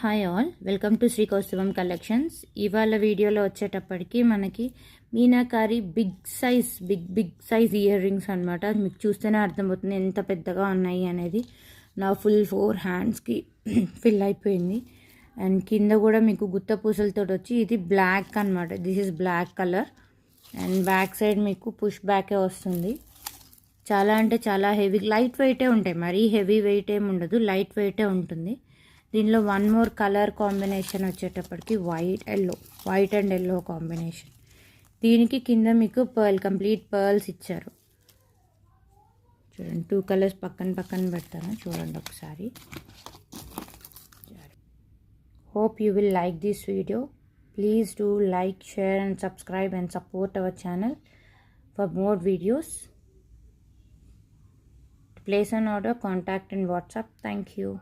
Hi all, welcome to Shri Kaustubham collections. ఇవాళ వీడియోలో వచ్చేటప్పటికి మనకి meenakari big size earrings అనమాట. మీకు చూస్తేనే అర్థమవుతుంది ఎంత పెద్దగా ఉన్నాయి అనేది. నా ఫుల్ 4 హ్యాండ్స్కి ఫిల్ అయిపోయింది. అండ్ కింద కూడా మీకు గుత్త పూసలతో వచ్చి ఇది బ్లాక్ అనమాట. This is black colour. And back side మీకు పుష్ బ్యాకే వస్తుంది. చాలా అంటే చాలా హెవీ, లైట్ వెయిటే ఉంటాయి, మరీ హెవీ వెయిట్ ఏమి ఉండదు, లైట్ వెయిటే ఉంటుంది. దీనిలో వన్ మోర్ కలర్ కాంబినేషన్ వచ్చేటప్పటికి వైట్ అండ్ ఎల్లో కాంబినేషన్. దీనికి కింద మీకు కంప్లీట్ పర్ల్స్ ఇచ్చారు. చూడండి, 2 కలర్స్ పక్కన పెడతాను, చూడండి ఒకసారి. Hope you will like this video. Please do like, share and subscribe and support our channel for more videos. To place an order, contact in WhatsApp. Thank you.